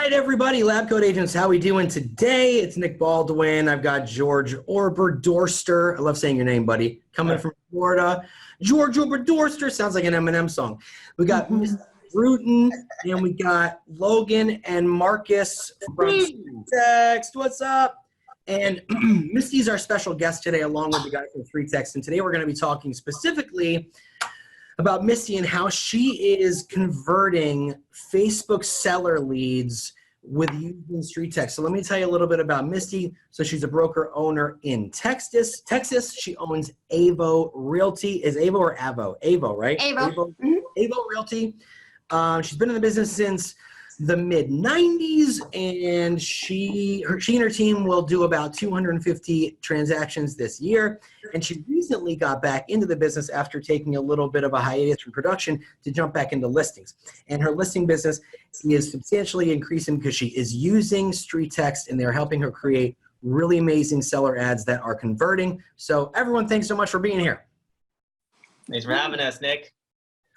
right, everybody, Lab Coat Agents, how we doing today? It's Nick Baldwin. I've got George Oberdorster. I love saying your name, buddy. Coming from Florida. George Oberdorster sounds like an Eminem song. We got Miss Bruton, and we got Logan and Marcus from Text. What's up? And Misti's our special guest today, along with the guy from Free Text. And today we're going to be talking specifically about Misti and how she is converting Facebook seller leads with using Street Text. So let me tell you a little bit about Misti. So she's a broker owner in Texas. She owns Avo Realty. Is Avo or Avo? Avo, right? Avo. Avo Realty. She's been in the business since the mid-90s, and she and her team will do about 250 transactions this year. And she recently got back into the business after taking a little bit of a hiatus from production to jump back into listings. And her listing business is substantially increasing because she is using Street Text, and they're helping her create really amazing seller ads that are converting. So everyone, thanks so much for being here. Thanks for having us, Nick.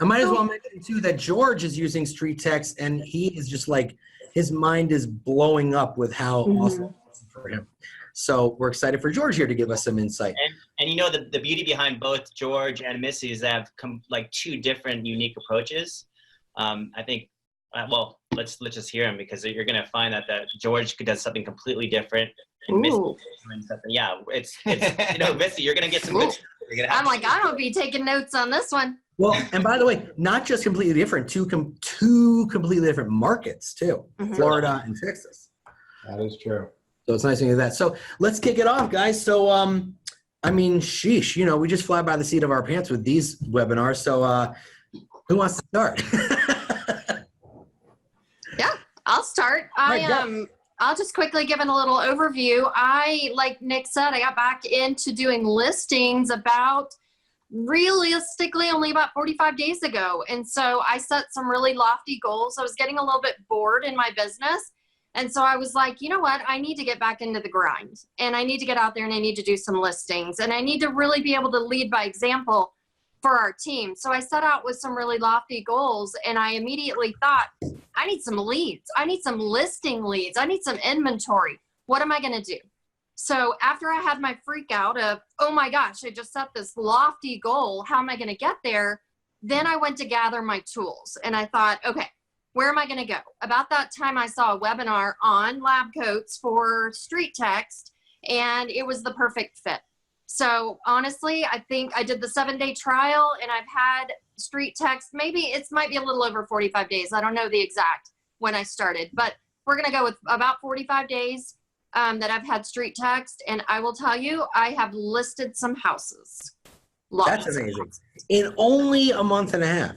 I might as well mention too that George is using Street Text, and he is just like, his mind is blowing up with how awesome it is for him. So we're excited for George here to give us some insight. And you know, the beauty behind both George and Misti is they have like two different unique approaches. I think, well, let's just hear him, because you're gonna find that George does something completely different. And Misti doing something. Yeah, it's you know, Misti, you're gonna get some good. I'm like, I don't be taking notes on this one. Well, and by the way, not just completely different, two completely different markets too, Florida and Texas. That is true. So it's nice to hear that. So let's kick it off, guys. So, I mean, sheesh, you know, we just fly by the seat of our pants with these webinars. So who wants to start? Yeah, I'll start. I'll just quickly give it a little overview. Like Nick said, I got back into doing listings about realistically only about 45 days ago. And so I set some really lofty goals. I was getting a little bit bored in my business. And so I was like, you know what? I need to get back into the grind, and I need to get out there, and I need to do some listings, and I need to really be able to lead by example for our team. So I set out with some really lofty goals, and I immediately thought, I need some leads. I need some listing leads. I need some inventory. What am I going to do? So after I had my freak out of, oh my gosh, I just set this lofty goal, how am I going to get there? Then I went to gather my tools, and I thought, okay, where am I going to go? About that time, I saw a webinar on lab coats for Street Text, and it was the perfect fit. So honestly, I think I did the 7-day trial, and I've had Street Text, maybe it might be a little over 45 days. I don't know the exact when I started, but we're going to go with about 45 days that I've had Street Text, and I will tell you, I have listed some houses. That's amazing. In only a month and a half.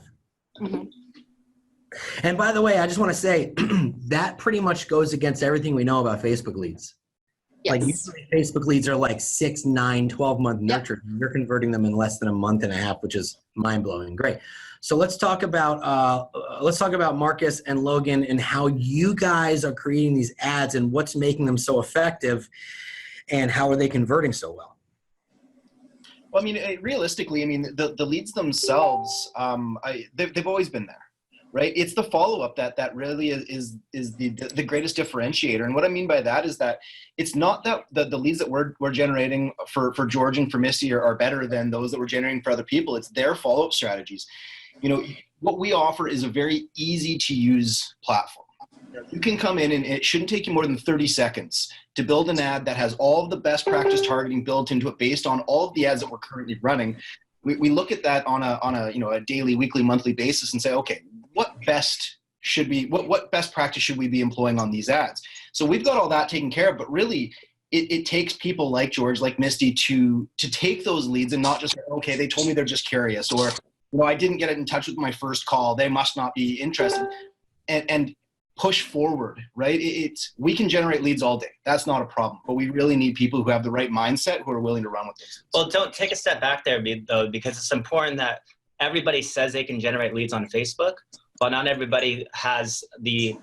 And by the way, I just want to say that pretty much goes against everything we know about Facebook leads. Yes. Like usually Facebook leads are like 6, 9, 12-month nurture. You're converting them in less than a month and a half, which is mind-blowing. Great. So let's talk about Marcus and Logan and how you guys are creating these ads and what's making them so effective, and how are they converting so well? Well, I mean, realistically, I mean, the leads themselves, they've always been there, right? It's the follow-up that really is the greatest differentiator. And what I mean by that is that it's not that the leads that we're generating for George and for Misti are better than those that we're generating for other people. It's their follow-up strategies. You know, what we offer is a very easy to use platform. You can come in, and it shouldn't take you more than 30 seconds to build an ad that has all of the best practice targeting built into it based on all of the ads that we're currently running. We look at that on a daily, weekly, monthly basis and say, okay, what best practice should we be employing on these ads? So we've got all that taken care of, but really it takes people like George, like Misti to take those leads and not just, okay, they told me they're just curious, or, you know, I didn't get in touch with my first call, they must not be interested, and push forward, right? We can generate leads all day. That's not a problem, but we really need people who have the right mindset, who are willing to run with this. Well, don't take a step back there, though, because it's important that everybody says they can generate leads on Facebook, but not everybody has the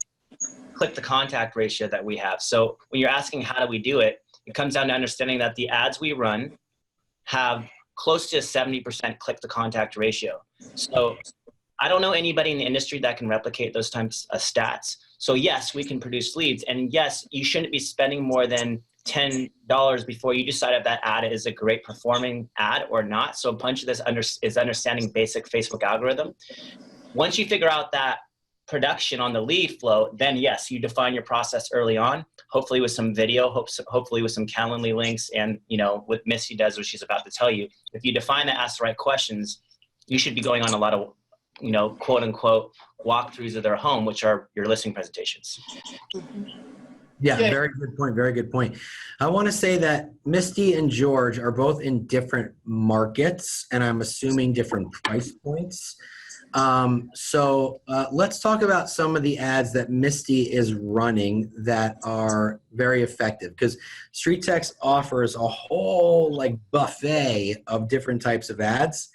click to contact ratio that we have. So when you're asking how do we do it, it comes down to understanding that the ads we run have close to a 70% click to contact ratio. So I don't know anybody in the industry that can replicate those types of stats. So yes, we can produce leads. And yes, you shouldn't be spending more than $10 before you decide if that ad is a great performing ad or not. So a bunch of this is understanding basic Facebook algorithm. Once you figure out that production on the lead flow, then yes, you define your process early on, hopefully with some video, hopefully with some Calendly links, and what Misti does, what she's about to tell you. If you define that, ask the right questions, you should be going on a lot of, quote unquote, walkthroughs of their home, which are your listing presentations. Yeah, very good point. Very good point. I want to say that Misti and George are both in different markets, and I'm assuming different price points. So let's talk about some of the ads that Misti is running that are very effective, because Street Text offers a whole buffet of different types of ads.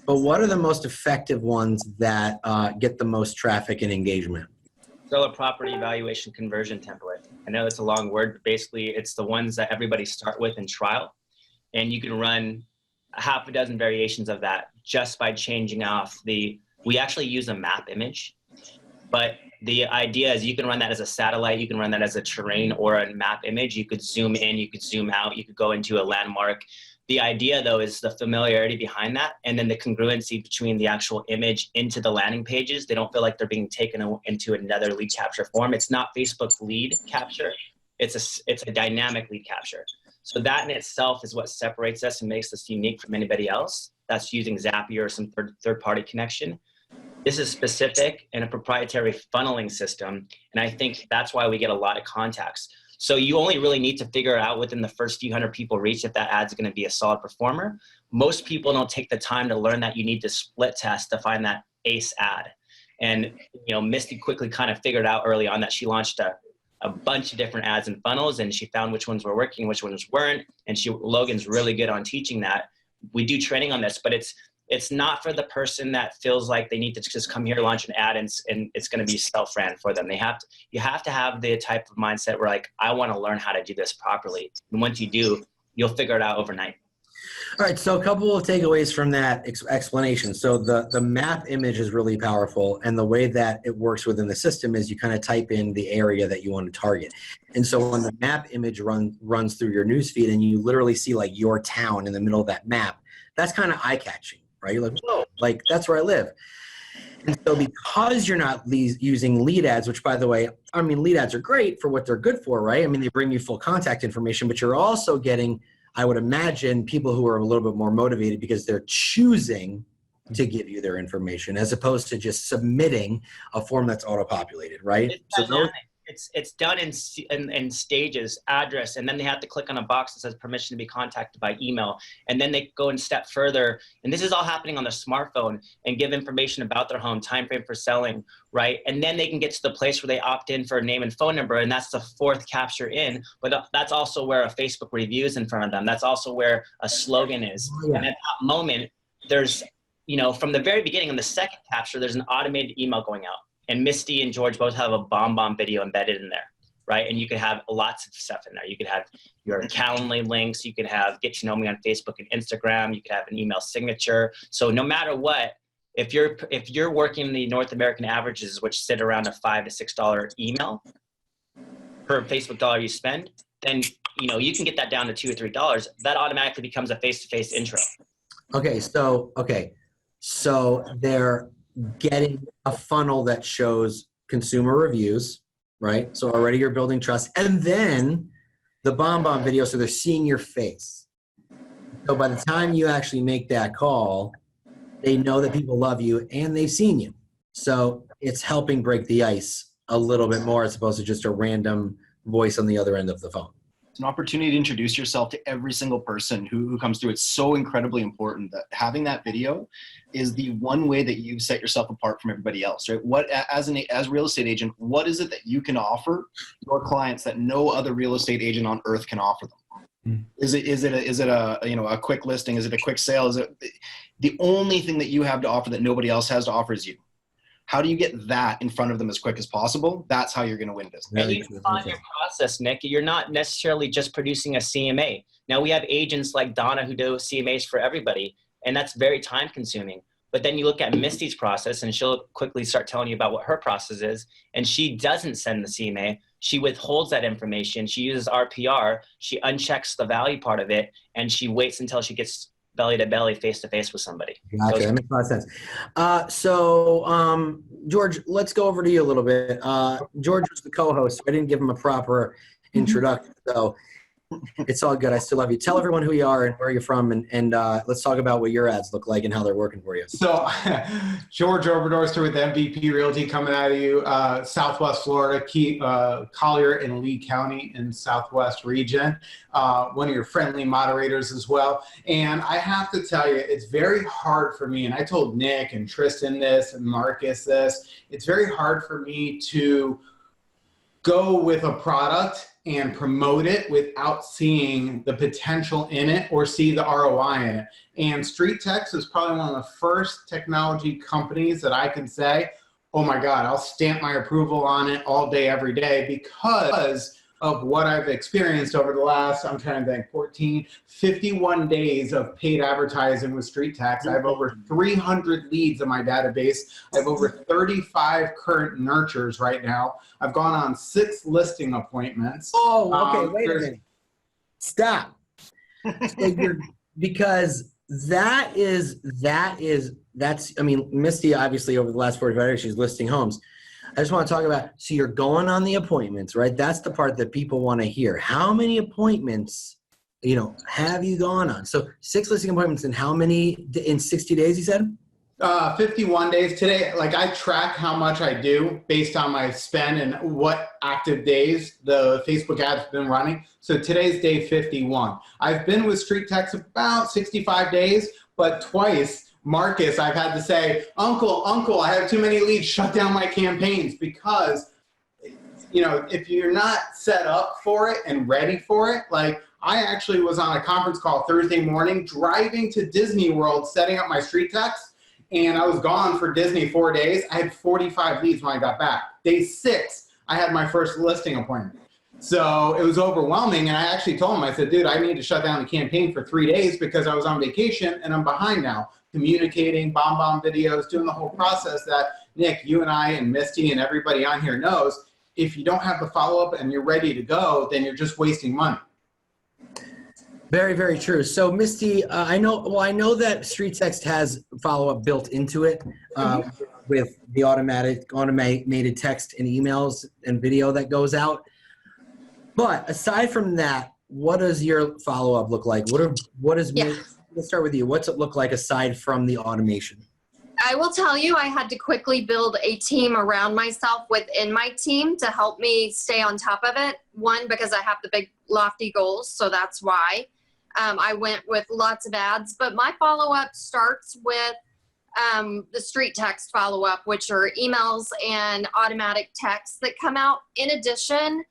But what are the most effective ones that get the most traffic and engagement? Seller property evaluation conversion template. I know it's a long word, but basically it's the ones that everybody start with in trial. And you can run half a dozen variations of that just by changing off we actually use a map image, but the idea is you can run that as a satellite, you can run that as a terrain or a map image. You could zoom in, you could zoom out, you could go into a landmark. The idea though is the familiarity behind that, and then the congruency between the actual image into the landing pages. They don't feel like they're being taken into another lead capture form. It's not Facebook lead capture. It's a dynamic lead capture. So that in itself is what separates us and makes us unique from anybody else that's using Zapier or some third-party connection. This is specific and a proprietary funneling system, and I think that's why we get a lot of contacts. So you only really need to figure out within the first few hundred people reach if that ad's going to be a solid performer. Most people don't take the time to learn that you need to split test to find that ace ad. And Misti quickly kind of figured out early on that she launched a bunch of different ads and funnels, and she found which ones were working, which ones weren't. And Logan's really good on teaching that. We do training on this, but it's not for the person that feels like they need to just come here, launch an ad, and it's going to be self-ran for them. You have to have the type of mindset where I want to learn how to do this properly. And once you do, you'll figure it out overnight. All right, so a couple of takeaways from that explanation. So the map image is really powerful, and the way that it works within the system is you kind of type in the area that you want to target. And so when the map image runs through your newsfeed and you literally see your town in the middle of that map, that's kind of eye-catching, right? You're like, whoa, that's where I live. And so because you're not using lead ads, which by the way, lead ads are great for what they're good for, right? They bring you full contact information, but you're also getting, I would imagine, people who are a little bit more motivated because they're choosing to give you their information as opposed to just submitting a form that's auto-populated, right? It's done in stages, address, and then they have to click on a box that says permission to be contacted by email. And then they go a step further. And this is all happening on their smartphone, and give information about their home, time frame for selling, right? And then they can get to the place where they opt in for a name and phone number, and that's the fourth capture in. But that's also where a Facebook review is in front of them. That's also where a slogan is. Yeah. And at that moment, there's, from the very beginning in the second capture, there's an automated email going out. And Misti and George both have a bomb video embedded in there, right? And you could have lots of stuff in there. You could have your Calendly links. You could have get to know me on Facebook and Instagram. You could have an email signature. So no matter what, if you're working the North American averages, which sit around a $5 to $6 email per Facebook dollar you spend, then you can get that down to $2 or $3. That automatically becomes a face-to-face intro. So they're getting a funnel that shows consumer reviews, right? So already you're building trust. And then the bomb video, so they're seeing your face. So by the time you actually make that call, they know that people love you and they've seen you. So it's helping break the ice a little bit more as opposed to just a random voice on the other end of the phone. It's an opportunity to introduce yourself to every single person who comes through. It's so incredibly important that having that video is the one way that you set yourself apart from everybody else, right? As a real estate agent, what is it that you can offer your clients that no other real estate agent on earth can offer them? Is it a quick listing? Is it a quick sale? Is it the only thing that you have to offer that nobody else has to offer is you? How do you get that in front of them as quick as possible? That's how you're going to win business. And you define your process, Nick. You're not necessarily just producing a CMA. Now we have agents like Donna who do CMAs for everybody, and that's very time consuming. But then you look at Misti's process, and she'll quickly start telling you about what her process is. And she doesn't send the CMA. She withholds that information. She uses RPR. She unchecks the value part of it, and she waits until she gets belly to belly, face to face with somebody. Gotcha. That makes a lot of sense. George, let's go over to you a little bit. George was the co-host, so I didn't give him a proper introduction. So it's all good. I still love you. Tell everyone who you are and where you're from, and let's talk about what your ads look like and how they're working for you. So, George Oberdorster with MVP Realty coming out of you, Southwest Florida, Collier and Lee County in Southwest region. One of your friendly moderators as well. And I have to tell you, it's very hard for me, and I told Nick and Tristan this and Marcus this, it's very hard for me to go with a product and promote it without seeing the potential in it or see the ROI in it. And Street Text is probably one of the first technology companies that I can say, oh my God, I'll stamp my approval on it all day, every day, because of what I've experienced over the last, I'm trying to think, 51 days of paid advertising with Street Text. I have over 300 leads in my database. I have over 35 current nurtures right now. I've gone on 6 listing appointments. Oh, okay, wait a minute. Stop. Because that's, I mean, Misti, obviously, over the last 45 days, she's listing homes. I just want to talk about, so you're going on the appointments, right? That's the part that people want to hear. How many appointments, have you gone on? So 6 listing appointments, and how many in 60 days, you said? 51 days today. Like, I track how much I do based on my spend and what active days the Facebook ad's been running. So today's day 51. I've been with Street Text about 65 days, but twice, Marcus, I've had to say, Uncle, I have too many leads, shut down my campaigns, because, if you're not set up for it and ready for it, like, I actually was on a conference call Thursday morning, driving to Disney World, setting up my Street Text, and I was gone for Disney 4 days. I had 45 leads when I got back. Day 6, I had my first listing appointment. So it was overwhelming, and I actually told him, I said, dude, I need to shut down the campaign for 3 days because I was on vacation and I'm behind now. Communicating, bomb videos, doing the whole process that Nick, you and I and Misti and everybody on here knows. If you don't have the follow-up and you're ready to go, then you're just wasting money. Very, very true. So Misti, I know that Street Text has follow-up built into it with the automated text and emails and video that goes out. But aside from that, what does your follow-up look like? Let's start with you. What's it look like aside from the automation? I will tell you, I had to quickly build a team around myself within my team to help me stay on top of it. One, because I have the big lofty goals, so that's why. I went with lots of ads, but my follow-up starts with the Street Text follow-up, which are emails and automatic texts that come out. In addition,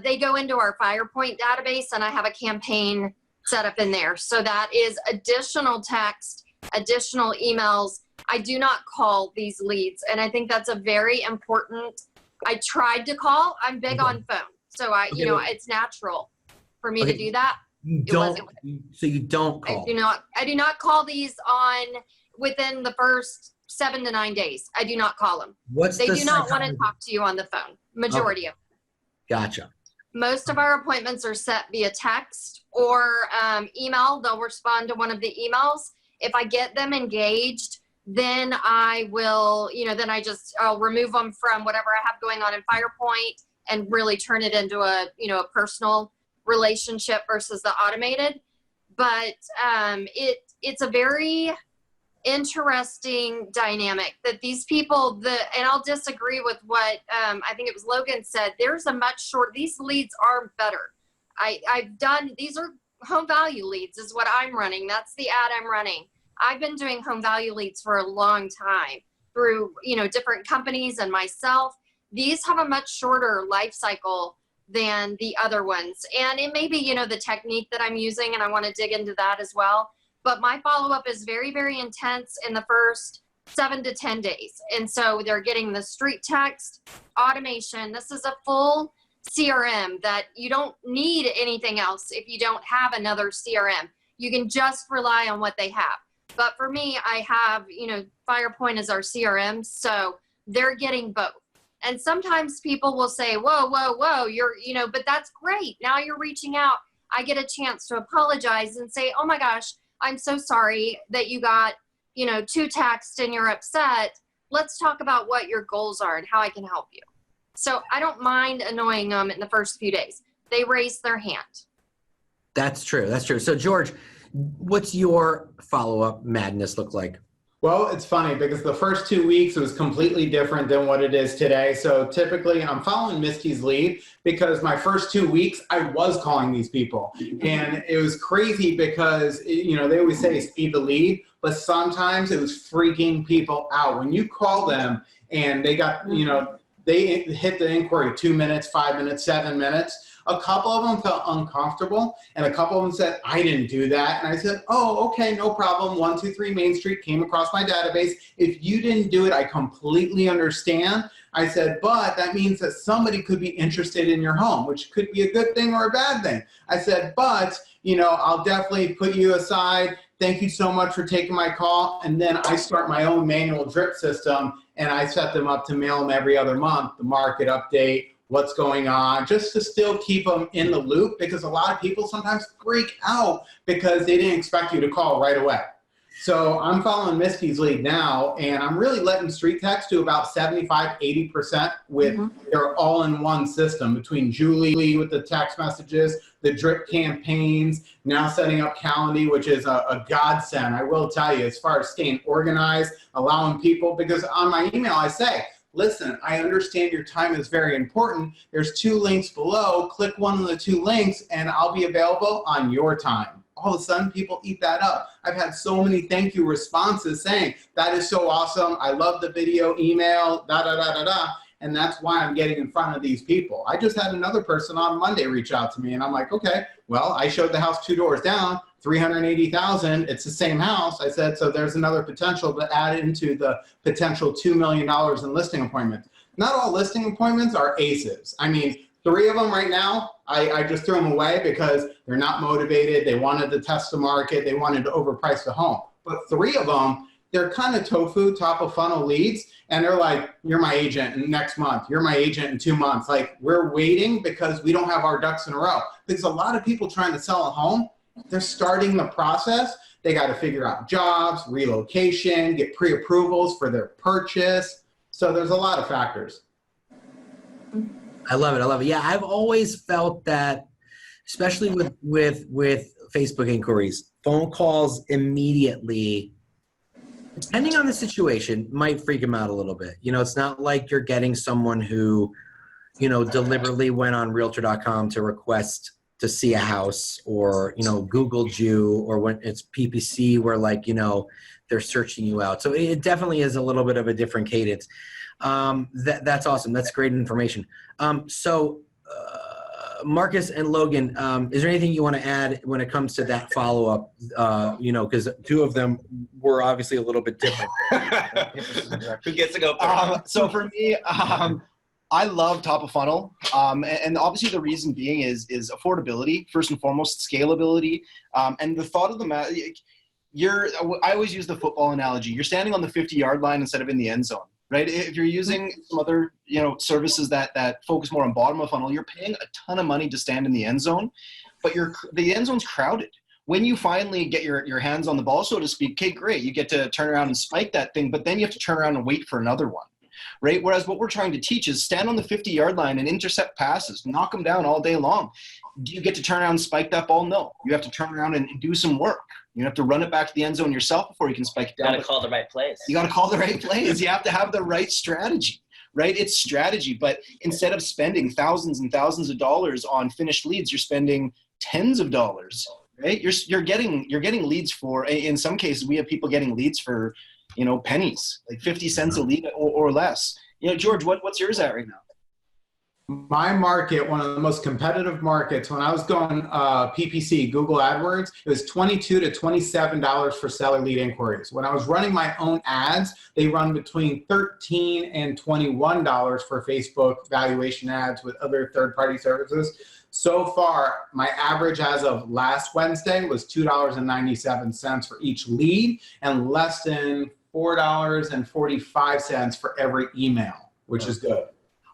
they go into our FirePoint database, and I have a campaign set up in there. So that is additional text, additional emails. I do not call these leads, and I think that's a very important. I tried to call. I'm big on phone, so it's natural for me to do that. You don't call. I do not call these on within the first 7 to 9 days. I do not call them. They do not want to talk to you on the phone. Majority of them. Gotcha. Most of our appointments are set via text or email. They'll respond to one of the emails. If I get them engaged, then I will, I'll remove them from whatever I have going on in FirePoint and really turn it into a personal relationship versus the automated. But it's a very interesting dynamic that these people, and I'll disagree with what I think it was Logan said, there's a much shorter, these leads are better. These are home value leads is what I'm running. That's the ad I'm running. I've been doing home value leads for a long time through, different companies and myself. These have a much shorter life cycle than the other ones. And it may be, the technique that I'm using, and I want to dig into that as well. But my follow-up is very, very intense in the first 7 to 10 days. And so they're getting the Street Text, automation. This is a full CRM that you don't need anything else if you don't have another CRM. You can just rely on what they have. But for me, I have, FirePoint is our CRM, so they're getting both. And sometimes people will say, whoa, but that's great. Now you're reaching out. I get a chance to apologize and say, oh my gosh, I'm so sorry that you got, 2 texts and you're upset. Let's talk about what your goals are and how I can help you. So I don't mind annoying them in the first few days. They raise their hand. That's true. That's true. So George, what's your follow-up madness look like? Well, it's funny because the first 2 weeks it was completely different than what it is today. So typically I'm following Misti's lead because my first 2 weeks I was calling these people. And it was crazy because, they always say speed the lead, but sometimes it was freaking people out. When you call them and they got, they hit the inquiry 2 minutes, 5 minutes, 7 minutes. A couple of them felt uncomfortable, and a couple of them said, I didn't do that. And I said, oh, okay, no problem. 123 Main Street came across my database. If you didn't do it, I completely understand. I said, but that means that somebody could be interested in your home, which could be a good thing or a bad thing. I said, but, I'll definitely put you aside. Thank you so much for taking my call. And then I start my own manual drip system, and I set them up to mail them every other month, the market update, what's going on, just to still keep them in the loop, because a lot of people sometimes freak out because they didn't expect you to call right away. So I'm following Misti's lead now, and I'm really letting Street Text do about 75, 80% with their all-in-one system between Julie with the text messages, the drip campaigns, now setting up Calendly, which is a godsend. I will tell you, as far as staying organized, allowing people, because on my email I say, listen, I understand your time is very important. There's 2 links below. Click one of the 2 links and I'll be available on your time. All of a sudden, people eat that up. I've had so many thank you responses saying, that is so awesome. I love the video, email, da-da-da-da-da. And that's why I'm getting in front of these people. I just had another person on Monday reach out to me, and I'm like, okay, well, I showed the house 2 doors down, 380,000. It's the same house. I said, so there's another potential to add into the potential $2 million in listing appointments. Not all listing appointments are aces. I mean, 3 of them right now, I just threw them away because they're not motivated. They wanted to test the market. They wanted to overprice the home. But 3 of them, they're kind of tofu, top of funnel leads. And they're like, you're my agent next month. You're my agent in 2 months. Like, we're waiting because we don't have our ducks in a row. Because a lot of people trying to sell a home, they're starting the process. They got to figure out jobs, relocation, get pre-approvals for their purchase. So there's a lot of factors. I love it. I love it. Yeah, I've always felt that, especially with Facebook inquiries, phone calls immediately, depending on the situation, might freak them out a little bit. It's not like you're getting someone who, deliberately went on Realtor.com to request to see a house, or, Googled you, or when it's PPC where they're searching you out. So it definitely is a little bit of a different cadence. That's awesome. That's great information. Marcus and Logan, is there anything you want to add when it comes to that follow-up? Because 2 of them were obviously a little bit different. Who gets to go first? So for me, I love top of funnel. And obviously the reason being is affordability, first and foremost, scalability. And the thought of the matter, I always use the football analogy. You're standing on the 50-yard line instead of in the end zone. Right? If you're using some other, services that focus more on bottom of funnel, you're paying a ton of money to stand in the end zone, but the end zone's crowded. When you finally get your hands on the ball, so to speak, okay, great, you get to turn around and spike that thing, but then you have to turn around and wait for another one, right? Whereas what we're trying to teach is stand on the 50-yard line and intercept passes, knock them down all day long. Do you get to turn around and spike that ball? No. You have to turn around and do some work. You have to run it back to the end zone yourself before you can spike it down. You got to call the right plays. You got to call the right plays. You have to have the right strategy, right? It's strategy. But instead of spending thousands and thousands of dollars on finished leads, you're spending tens of dollars, right? You're getting leads for, in some cases, we have people getting leads for, pennies, like 50 cents a lead or less. George, what's yours at right now? My market, one of the most competitive markets, when I was going PPC, Google AdWords, it was $22 to $27 for seller lead inquiries. When I was running my own ads, they run between $13 and $21 for Facebook valuation ads with other third-party services. So far, my average as of last Wednesday was $2.97 for each lead and less than $4.45 for every email, which is good.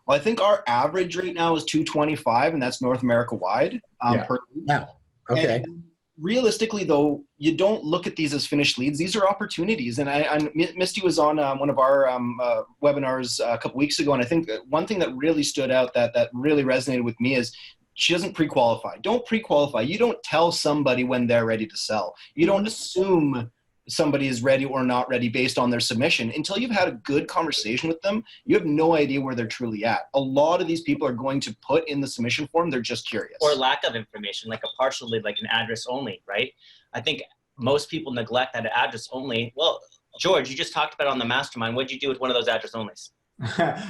Well, I think our average right now is 225, and that's North America wide. Per lead. Yeah. Okay. And realistically, though, you don't look at these as finished leads. These are opportunities. And Misti was on one of our webinars a couple weeks ago, and I think one thing that really stood out that really resonated with me is she doesn't pre-qualify. Don't pre-qualify. You don't tell somebody when they're ready to sell. You don't assume somebody is ready or not ready based on their submission. Until you've had a good conversation with them, you have no idea where they're truly at. A lot of these people are going to put in the submission form, they're just curious. Or lack of information, like a partial lead, like an address only, right? I think most people neglect that address only. Well, George, you just talked about it on the mastermind. What'd you do with one of those address onlys?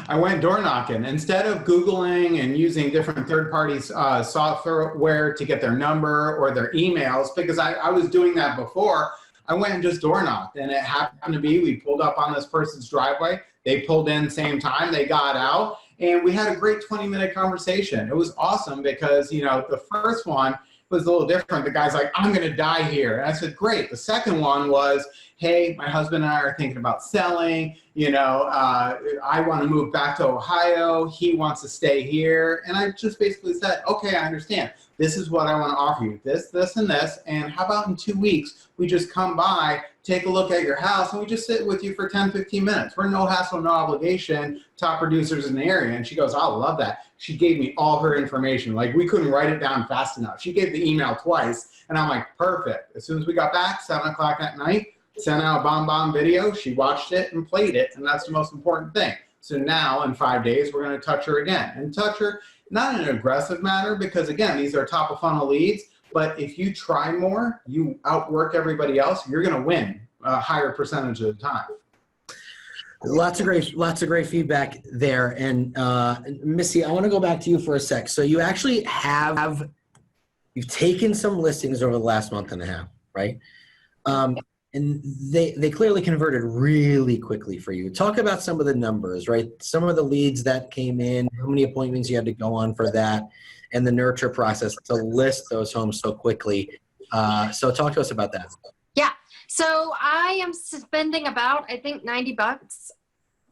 I went door knocking. Instead of Googling and using different third-party software to get their number or their emails, because I was doing that before, I went and just door knocked, and it happened to be we pulled up on this person's driveway. They pulled in same time, they got out, and we had a great 20-minute conversation. It was awesome because, the first one was a little different. The guy's like, I'm going to die here. And I said, great. The second one was, hey, my husband and I are thinking about selling. I want to move back to Ohio. He wants to stay here. And I just basically said, okay, I understand. This is what I want to offer you, this, this, and this. And how about in 2 weeks, we just come by, take a look at your house, and we just sit with you for 10, 15 minutes. We're no hassle, no obligation, top producers in the area. And she goes, I love that. She gave me all her information. Like, we couldn't write it down fast enough. She gave the email twice, and I'm like, perfect. As soon as we got back, 7 o'clock at night, sent out a bomb video. She watched it and played it, and that's the most important thing. So now, in 5 days, we're going to touch her again. And touch her, not in an aggressive manner, because, again, these are top-of-funnel leads. But if you try more, you outwork everybody else, you're going to win a higher percentage of the time. Lots of great feedback there. And Misti, I want to go back to you for a sec. So you actually you've taken some listings over the last month and a half, right? And they clearly converted really quickly for you. Talk about some of the numbers, right? Some of the leads that came in, how many appointments you had to go on for that, and the nurture process to list those homes so quickly. So talk to us about that. Yeah. So I am spending about, I think, $90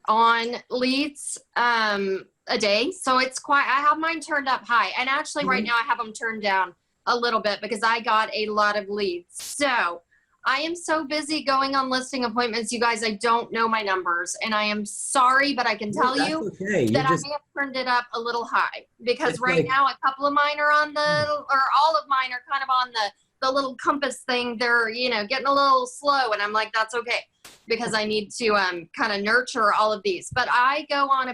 on leads a day. So it's quite, I have mine turned up high. And actually right now I have them turned down a little bit because I got a lot of leads. So I am so busy going on listing appointments, you guys, I don't know my numbers. And I am sorry, but I can tell you that I may have turned it up a little high because right now a couple of mine are on or all of mine are kind of on the little compass thing. They're, getting a little slow, and I'm like, that's okay because I need to kind of nurture all of these. But I go on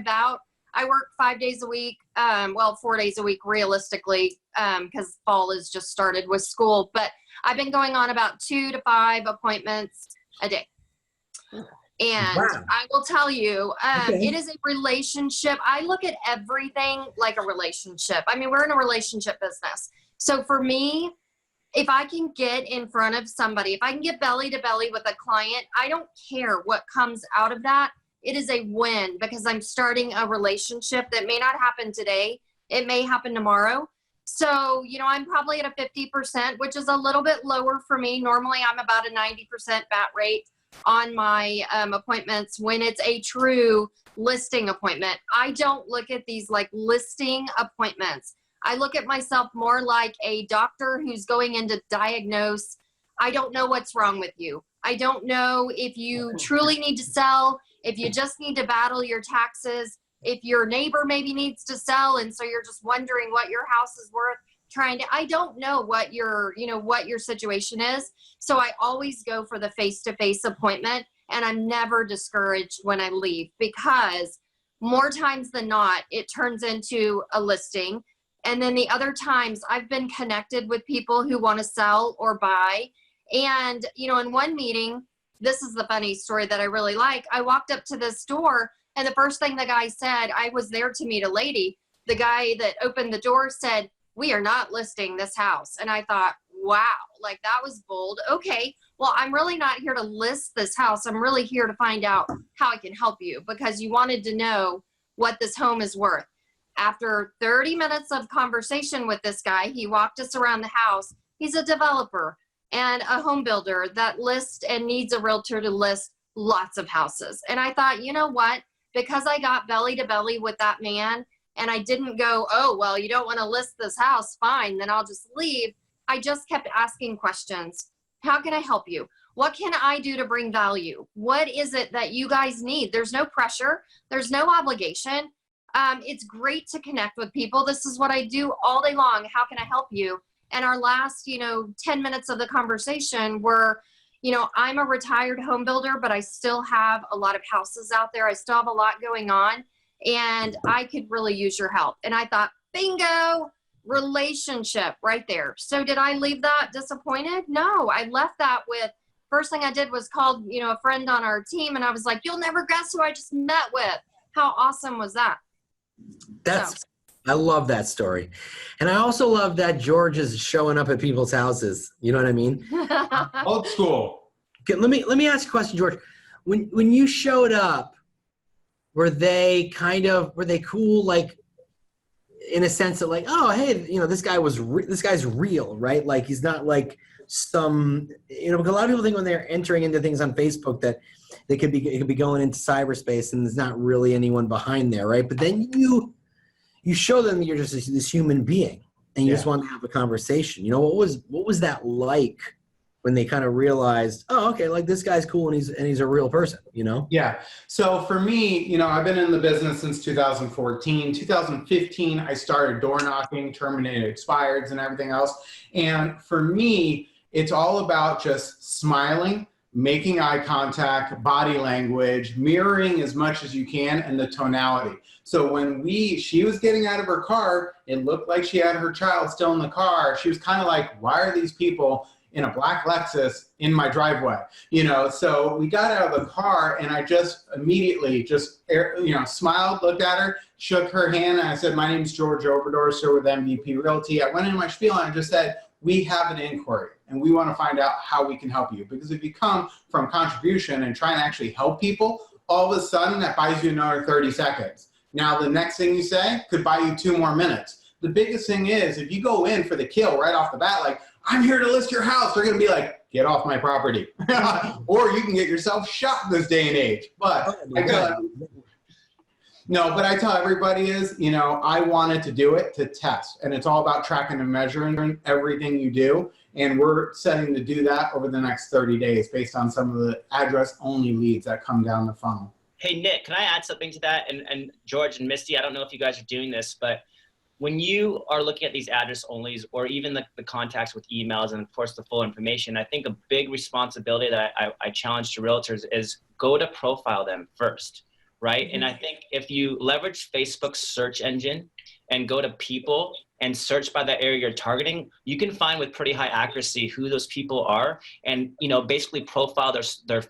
I work 5 days a week, 4 days a week realistically, because fall has just started with school. But I've been going on about 2 to 5 appointments a day. And wow. I will tell you, It is a relationship. I look at everything like a relationship. I mean, we're in a relationship business. So for me, if I can get in front of somebody, if I can get belly to belly with a client, I don't care what comes out of that. It is a win because I'm starting a relationship that may not happen today. It may happen tomorrow. So, I'm probably at a 50%, which is a little bit lower for me. Normally, I'm about a 90% bat rate on my appointments when it's a true listing appointment. I don't look at these like listing appointments. I look at myself more like a doctor who's going in to diagnose. I don't know what's wrong with you. I don't know if you truly need to sell, if you just need to battle your taxes, if your neighbor maybe needs to sell and so you're just wondering what your house is worth, I don't know what your situation is. So I always go for the face-to-face appointment, and I'm never discouraged when I leave because more times than not, it turns into a listing. And then the other times I've been connected with people who want to sell or buy. And, in one meeting, this is the funny story that I really like. I walked up to this door, and the first thing the guy said, I was there to meet a lady. the guy that opened the door said, "We are not listing this house." And I thought, wow, like that was bold. Okay, well, I'm really not here to list this house. I'm really here to find out how I can help you, because you wanted to know what this home is worth. After 30 minutes of conversation with this guy, he walked us around the house. He's a developer and a home builder that lists and needs a realtor to list lots of houses. And I thought, you know what? Because I got belly to belly with that man and I didn't go, "Oh, well, you don't want to list this house. Fine, then I'll just leave." I just kept asking questions. How can I help you? What can I do to bring value? What is it that you guys need? There's no pressure. There's no obligation. It's great to connect with people. This is what I do all day long. How can I help you? And our last, 10 minutes of the conversation were, I'm a retired home builder, but I still have a lot of houses out there. I still have a lot going on, and I could really use your help. And I thought, bingo, relationship right there. So did I leave that disappointed? No, I left that with, first thing I did was called, a friend on our team, and I was like, "You'll never guess who I just met with." How awesome was that? I love that story. And I also love that George is showing up at people's houses. You know what I mean? Old school. Okay, let me ask you a question, George. When you showed up, were they cool, like in a sense that like, "Oh, hey, this guy's real," right? Like he's not like some, because a lot of people think when they're entering into things on Facebook that it could be going into cyberspace and there's not really anyone behind there, right? But then you show them that you're just this human being and you just want to have a conversation. What was that like when they kind of realized, "Oh, okay, like this guy's cool and he's a real person," Yeah. So for me, I've been in the business since 2014. 2015, I started door knocking, terminated expireds and everything else. And for me, it's all about just smiling, making eye contact, body language, mirroring as much as you can, and the tonality. So when she was getting out of her car, it looked like she had her child still in the car. She was kind of like, "Why are these people in a black Lexus in my driveway?" So we got out of the car and I just immediately smiled, looked at her, shook her hand, and I said, "My name's George Oberdorster with MVP Realty." I went in my spiel and I just said, "We have an inquiry and we want to find out how we can help you." Because if you come from contribution and try and actually help people, all of a sudden that buys you another 30 seconds. Now the next thing you say could buy you 2 more minutes. The biggest thing is if you go in for the kill right off the bat, like, "I'm here to list your house," they're going to be like, "Get off my property." Or you can get yourself shot this day and age. But I tell everybody I wanted to do it to test. And it's all about tracking and measuring everything you do. And we're setting to do that over the next 30 days based on some of the address-only leads that come down the funnel. Hey, Nick, can I add something to that? And George and Misti, I don't know if you guys are doing this, but when you are looking at these address onlys or even the contacts with emails and of course the full information, I think a big responsibility that I challenge to realtors is go to profile them first, right? And I think if you leverage Facebook's search engine and go to people and search by the area you're targeting, you can find with pretty high accuracy who those people are and basically profile their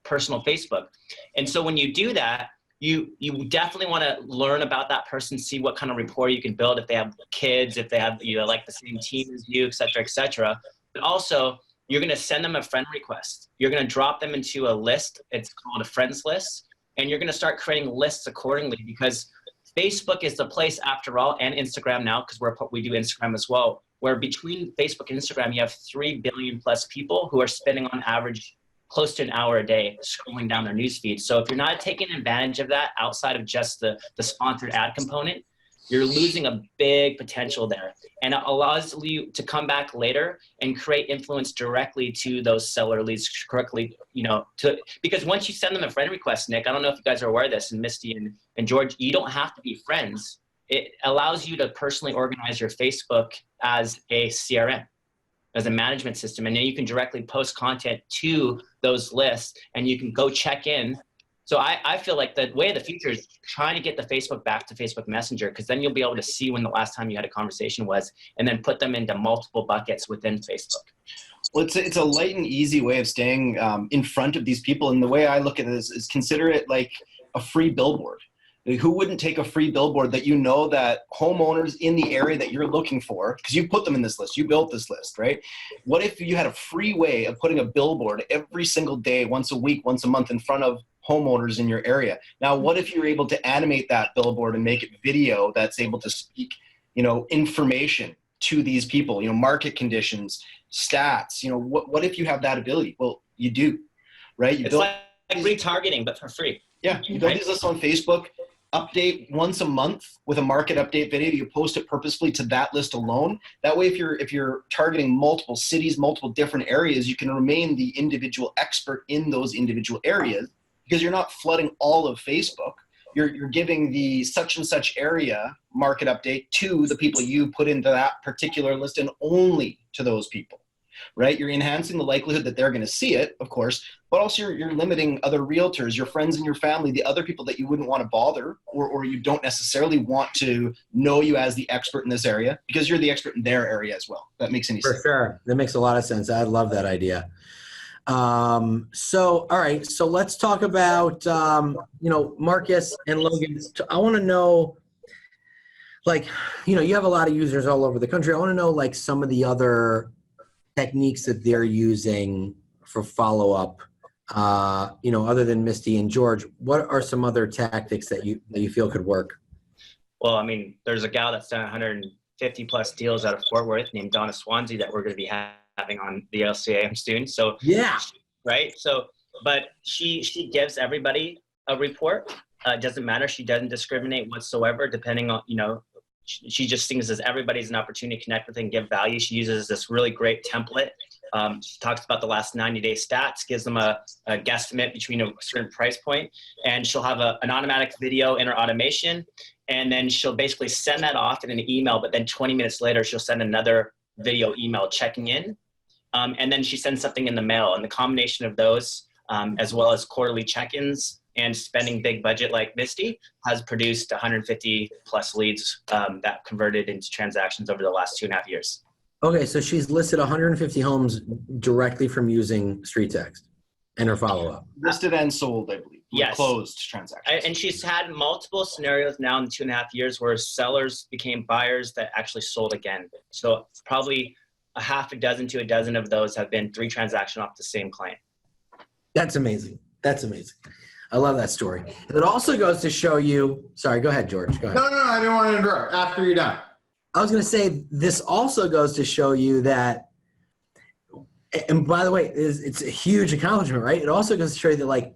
personal Facebook. And so when you do that, you definitely want to learn about that person, see what kind of rapport you can build, if they have kids, if they have like the same team as you, et cetera, et cetera. But also, you're going to send them a friend request. You're going to drop them into a list. It's called a friends list. And you're going to start creating lists accordingly because Facebook is the place after all, and Instagram now, because we do Instagram as well, where between Facebook and Instagram, you have 3 billion plus people who are spending on average close to an hour a day scrolling down their newsfeed. So if you're not taking advantage of that outside of just the sponsored ad component, you're losing a big potential there. And it allows you to come back later and create influence directly to those seller leads correctly, because once you send them a friend request, Nick, I don't know if you guys are aware of this, and Misti and George, you don't have to be friends. It allows you to personally organize your Facebook as a CRM, as a management system. And then you can directly post content to those lists and you can go check in. So I feel like the way of the future is trying to get the Facebook back to Facebook Messenger, because then you'll be able to see when the last time you had a conversation was, and then put them into multiple buckets within Facebook. Well, it's a light and easy way of staying in front of these people. And the way I look at this is consider it like a free billboard. Like, who wouldn't take a free billboard that you know that homeowners in the area that you're looking for, because you put them in this list, you built this list, right? What if you had a free way of putting a billboard every single day, once a week, once a month in front of homeowners in your area? Now, what if you're able to animate that billboard and make it video that's able to speak, information to these people, market conditions, stats, what if you have that ability? Well, you do, right? It's like retargeting, but for free. Yeah, you build these lists on Facebook, update once a month with a market update video. You post it purposefully to that list alone. That way, if you're targeting multiple cities, multiple different areas, you can remain the individual expert in those individual areas, because you're not flooding all of Facebook. You're giving the such and such area market update to the people you put into that particular list, and only to those people, right? You're enhancing the likelihood that they're going to see it, of course, but also you're limiting other realtors, your friends and your family, the other people that you wouldn't want to bother, or you don't necessarily want to know you as the expert in this area, because you're the expert in their area as well. That makes any sense? For sure. That makes a lot of sense. I love that idea. All right. So let's talk about, Marcus and Logan. I want to know, you have a lot of users all over the country. I want to know, some of the other techniques that they're using for follow-up, other than Misti and George. What are some other tactics that you feel could work? Well, there's a gal that's done 150 plus deals out of Fort Worth named Donna Swansea that we're going to be having on the LCA soon. So yeah, right. So, but she gives everybody a report. It doesn't matter. She doesn't discriminate whatsoever, depending on, she just thinks as everybody's an opportunity to connect with and give value. She uses this really great template. She talks about the last 90-day stats, gives them a guesstimate between a certain price point, and she'll have an automatic video in her automation, and then she'll basically send that off in an email, but then 20 minutes later, she'll send another video email checking in, and then she sends something in the mail, and the combination of those, as well as quarterly check-ins and spending big budget like Misti, has produced 150 plus leads that converted into transactions over the last 2.5 years. Okay, so she's listed 150 homes directly from using street text and her follow-up. Listed and sold, I believe. Yes. Closed transactions. And she's had multiple scenarios now in 2.5 years where sellers became buyers that actually sold again. So probably a half a dozen to a dozen of those have been 3 transactions off the same client. That's amazing. That's amazing. I love that story. It also goes to show you, sorry, go ahead, George. Go ahead. No, I didn't want to interrupt. After you're done. I was going to say, this also goes to show you that, and by the way, it's a huge accomplishment, right? It also goes to show you that,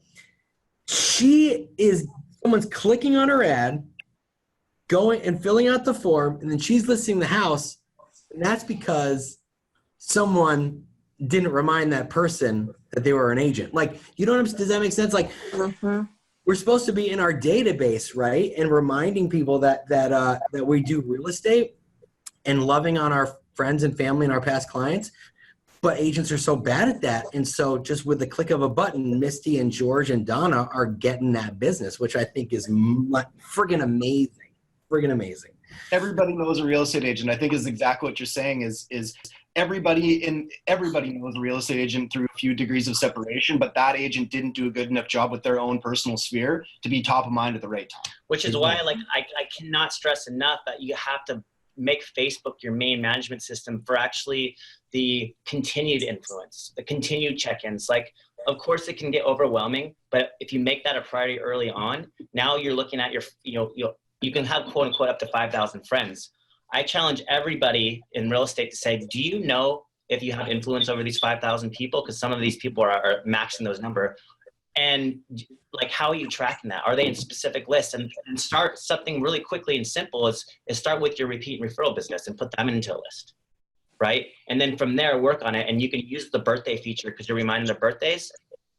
someone's clicking on her ad, going and filling out the form, and then she's listing the house, and that's because someone didn't remind that person that they were an agent. Does that make sense? We're supposed to be in our database, right? And reminding people that we do real estate and loving on our friends and family and our past clients. But agents are so bad at that. And so just with the click of a button, Misti and George and Donna are getting that business, which I think is friggin' amazing. Friggin' amazing. Everybody knows a real estate agent. I think is exactly what you're saying is everybody knows a real estate agent through a few degrees of separation, but that agent didn't do a good enough job with their own personal sphere to be top of mind at the right time. Which is why I cannot stress enough that you have to make Facebook your main management system for actually the continued influence, the continued check-ins. Of course it can get overwhelming, but if you make that a priority early on, now you're looking at you can have quote unquote up to 5,000 friends. I challenge everybody in real estate to say, do you know if you have influence over these 5,000 people? Because some of these people are maxing those number. And how are you tracking that? Are they in specific lists? And start something really quickly and simple is start with your repeat and referral business and put them into a list, right? And then from there, work on it. And you can use the birthday feature because you're reminding of birthdays.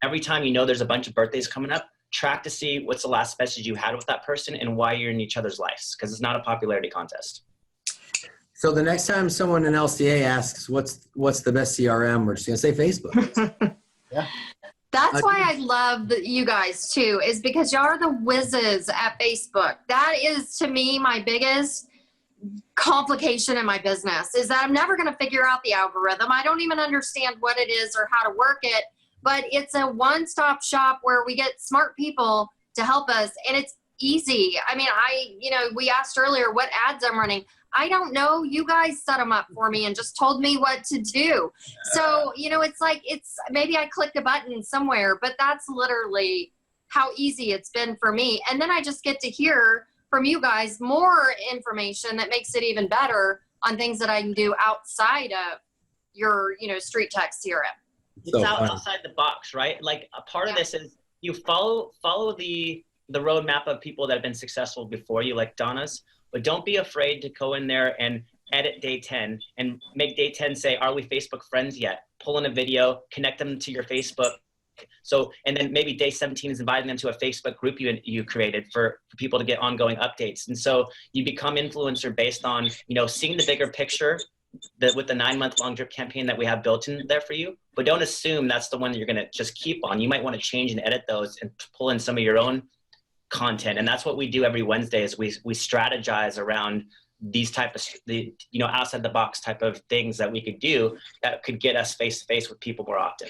Every time there's a bunch of birthdays coming up, track to see what's the last message you had with that person and why you're in each other's lives, because it's not a popularity contest. So the next time someone in LCA asks, what's the best CRM, we're just going to say Facebook. Yeah. That's why I love you guys too, is because y'all are the whizzes at Facebook. That is, to me, my biggest complication in my business is that I'm never going to figure out the algorithm. I don't even understand what it is or how to work it, but it's a one-stop shop where we get smart people to help us. And it's easy. I mean, we asked earlier what ads I'm running. I don't know. You guys set them up for me and just told me what to do. So, it's maybe I clicked a button somewhere, but that's literally how easy it's been for me. And then I just get to hear from you guys more information that makes it even better on things that I can do outside of your, street text CRM. It's outside the box, right? Like a part of this is you follow the roadmap of people that have been successful before you, like Donna's, but don't be afraid to go in there and edit day 10 and make day 10 say, are we Facebook friends yet? Pull in a video, connect them to your Facebook. So, and then maybe day 17 is inviting them to a Facebook group you created for people to get ongoing updates. And so you become influencer based on, seeing the bigger picture with the 9-month-long drip campaign that we have built in there for you. But don't assume that's the one that you're going to just keep on. You might want to change and edit those and pull in some of your own content. And that's what we do every Wednesday is we strategize around these type of, outside the box type of things that we could do that could get us face to face with people more often.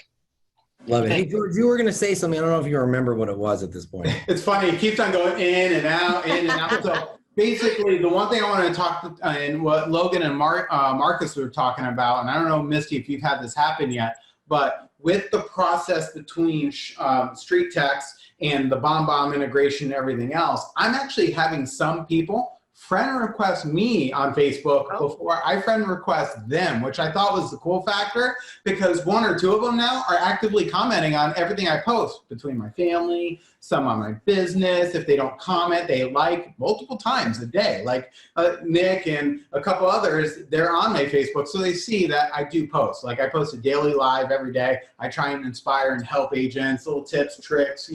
Love it. Hey, George, you were going to say something. I don't know if you remember what it was at this point. It's funny. It keeps on going in and out, in and out. So basically, the one thing I want to talk and what Logan and Marcus were talking about, and I don't know, Misti, if you've had this happen yet, but with the process between street text and the BombBomb integration and everything else, I'm actually having some people friend request me on Facebook before I friend request them, which I thought was the cool factor because 1 or 2 of them now are actively commenting on everything I post between my family, some on my business. If they don't comment, they like multiple times a day. Like Nick and a couple others, they're on my Facebook, so they see that I do post. Like I post a daily live every day. I try and inspire and help agents, little tips, tricks,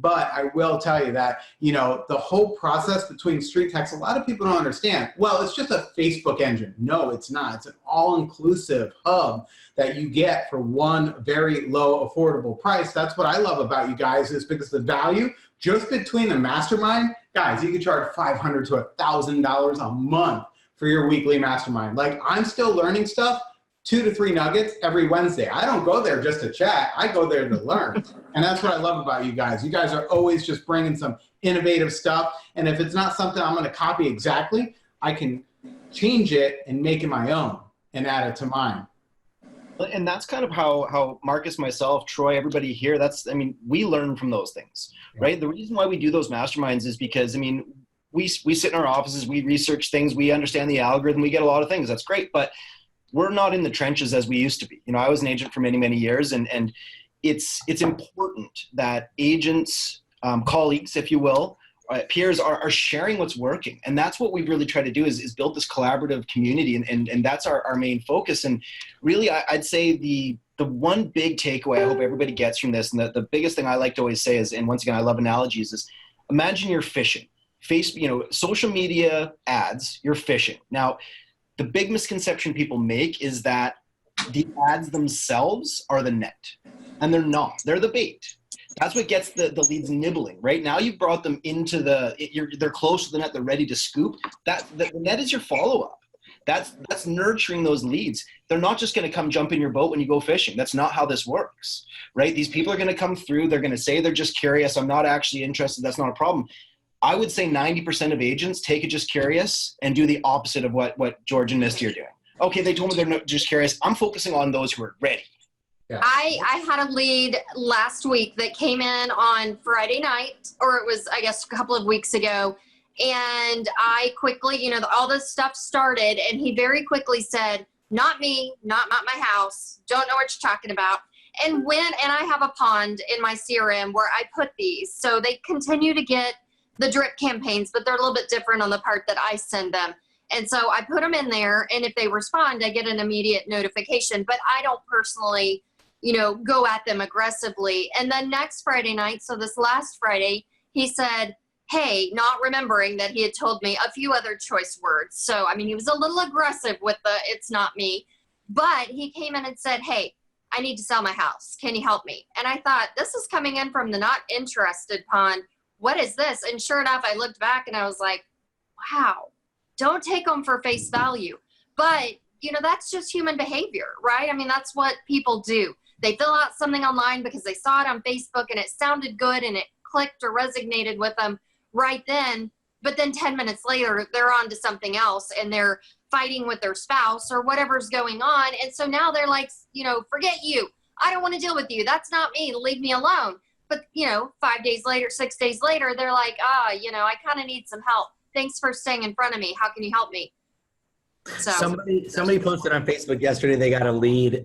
But I will tell you that, the whole process between street text, a lot of people don't understand. Well, it's just a Facebook engine. No, it's not. It's an all-inclusive hub that you get for one very low, affordable price. That's what I love about you guys is because the value just between the mastermind, guys, you can charge $500 to $1,000 a month for your weekly mastermind. Like I'm still learning stuff. 2 to 3 nuggets every Wednesday. I don't go there just to chat. I go there to learn. And that's what I love about you guys. You guys are always just bringing some innovative stuff. And if it's not something I'm going to copy exactly, I can change it and make it my own and add it to mine. And that's kind of how Marcus, myself, Troy, everybody here, we learn from those things, right? The reason why we do those masterminds is because, we sit in our offices, we research things, we understand the algorithm, we get a lot of things. That's great. But we're not in the trenches as we used to be. I was an agent for many, many years, and it's important that agents, colleagues, if you will, peers are sharing what's working. And that's what we really try to do is build this collaborative community, and that's our main focus. And really, I'd say the one big takeaway I hope everybody gets from this, and the biggest thing I like to always say is, and once again, I love analogies, is imagine you're fishing. Social media ads, you're fishing. Now, the big misconception people make is that the ads themselves are the net, and they're not. They're the bait. That's what gets the leads nibbling. Right now, you've brought them into they're close to the net. They're ready to scoop. The net is your follow-up. That's nurturing those leads. They're not just going to come jump in your boat when you go fishing. That's not how this works, right? These people are going to come through. They're going to say they're just curious. I'm not actually interested. That's not a problem. I would say 90% of agents take it just curious and do the opposite of what George and Misti are doing. Okay, they told me they're not just curious. I'm focusing on those who are ready. Yeah. I had a lead last week that came in on Friday night, or it was, I guess, a couple of weeks ago. And I quickly, all this stuff started, and he very quickly said, not me, not my house, don't know what you're talking about. And I have a pond in my CRM where I put these. So they continue to get the drip campaigns, but they're a little bit different on the part that I send them. And so I put them in there, and if they respond, I get an immediate notification, but I don't personally, go at them aggressively. And then next Friday night, so this last Friday, he said, hey, not remembering that he had told me a few other choice words. So, he was a little aggressive with the, it's not me, but he came in and said, hey, I need to sell my house. Can you help me? And I thought, this is coming in from the not interested pond. What is this? And sure enough, I looked back and I was like, wow, don't take them for face value. But, that's just human behavior, right? That's what people do. They fill out something online because they saw it on Facebook and it sounded good and it clicked or resonated with them, right then, but then 10 minutes later, they're on to something else and they're fighting with their spouse or whatever's going on. And so now they're like, forget you. I don't want to deal with you. That's not me. Leave me alone. But, 5 days later, 6 days later, they're like, I kind of need some help. Thanks for staying in front of me. How can you help me? So Somebody posted on Facebook yesterday, they got a lead